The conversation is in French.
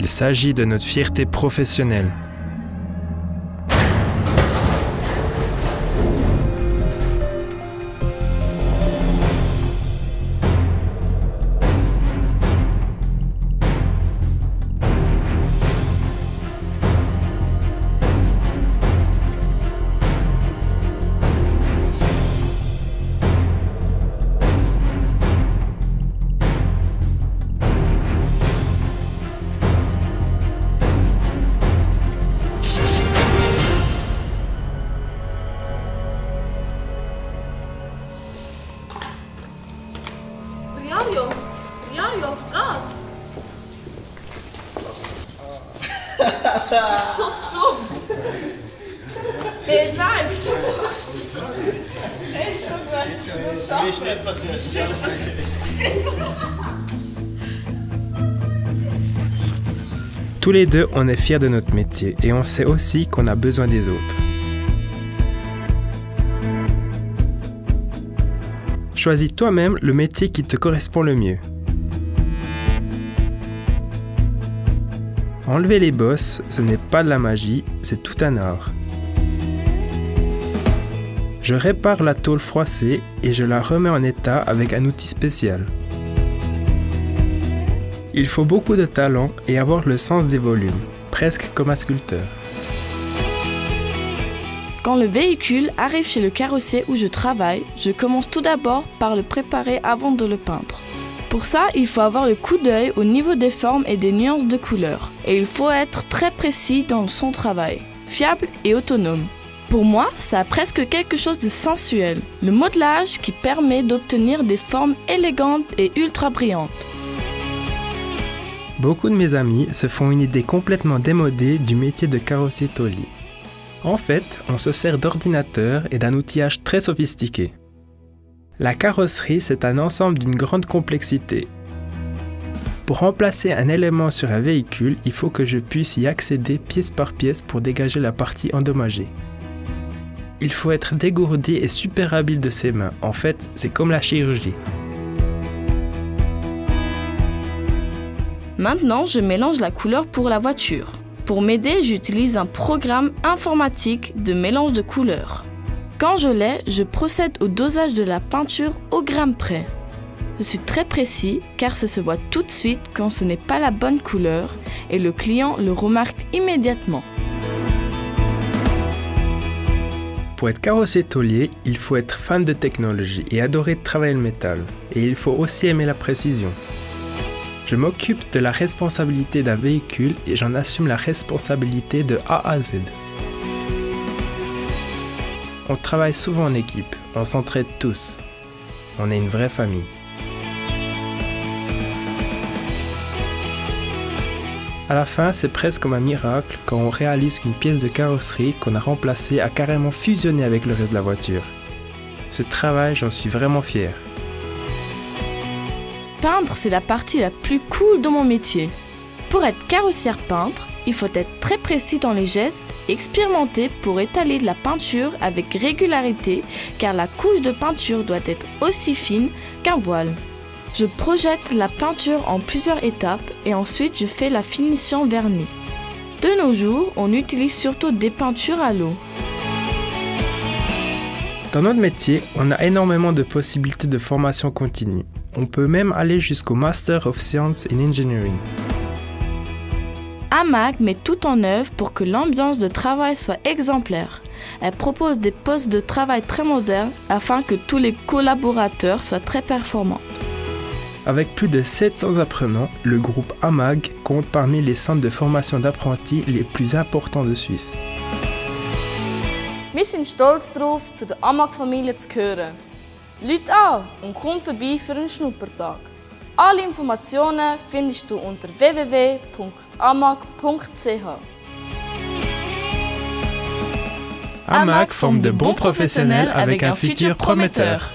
Il s'agit de notre fierté professionnelle. Riario, gaat! Zot. Nee, nice. Tous les deux, on est fiers de notre métier et on sait aussi qu'on a besoin des autres. Choisis toi-même le métier qui te correspond le mieux. Enlever les bosses, ce n'est pas de la magie, c'est tout un art. Je répare la tôle froissée et je la remets en état avec un outil spécial. Il faut beaucoup de talent et avoir le sens des volumes, presque comme un sculpteur. Quand le véhicule arrive chez le carrossier où je travaille, je commence tout d'abord par le préparer avant de le peindre. Pour ça, il faut avoir le coup d'œil au niveau des formes et des nuances de couleurs. Et il faut être très précis dans son travail, fiable et autonome. Pour moi, ça a presque quelque chose de sensuel. Le modelage qui permet d'obtenir des formes élégantes et ultra brillantes. Beaucoup de mes amis se font une idée complètement démodée du métier de carrossier tôlier. En fait, on se sert d'ordinateurs et d'un outillage très sophistiqué. La carrosserie, c'est un ensemble d'une grande complexité. Pour remplacer un élément sur un véhicule, il faut que je puisse y accéder pièce par pièce pour dégager la partie endommagée. Il faut être dégourdi et super habile de ses mains. En fait, c'est comme la chirurgie. Maintenant, je mélange la couleur pour la voiture. Pour m'aider, j'utilise un programme informatique de mélange de couleurs. Quand je l'ai, je procède au dosage de la peinture au gramme près. Je suis très précis car ça se voit tout de suite quand ce n'est pas la bonne couleur et le client le remarque immédiatement. Pour être carrossier tôlier, il faut être fan de technologie et adorer travailler le métal. Et il faut aussi aimer la précision. Je m'occupe de la responsabilité d'un véhicule et j'en assume la responsabilité de A à Z. On travaille souvent en équipe, on s'entraide tous. On est une vraie famille. À la fin, c'est presque comme un miracle quand on réalise qu'une pièce de carrosserie qu'on a remplacée a carrément fusionné avec le reste de la voiture. Ce travail, j'en suis vraiment fier. Peindre, c'est la partie la plus cool de mon métier. Pour être carrossière peintre, il faut être très précis dans les gestes et expérimenter pour étaler de la peinture avec régularité car la couche de peinture doit être aussi fine qu'un voile. Je projette la peinture en plusieurs étapes et ensuite je fais la finition vernis. De nos jours, on utilise surtout des peintures à l'eau. Dans notre métier, on a énormément de possibilités de formation continue. On peut même aller jusqu'au Master of Science in Engineering. AMAG met tout en œuvre pour que l'ambiance de travail soit exemplaire. Elle propose des postes de travail très modernes afin que tous les collaborateurs soient très performants. Avec plus de 700 apprenants, le groupe AMAG compte parmi les centres de formation d'apprentis les plus importants de Suisse. Wir sind stolz darauf, zu der AMAG-Familie zu gehören. Lüt an und komm vorbei für einen Schnuppertag. Alle Informationen findest du unter www.amag.ch. AMAG forme de bons professionnels avec un futur prometteur.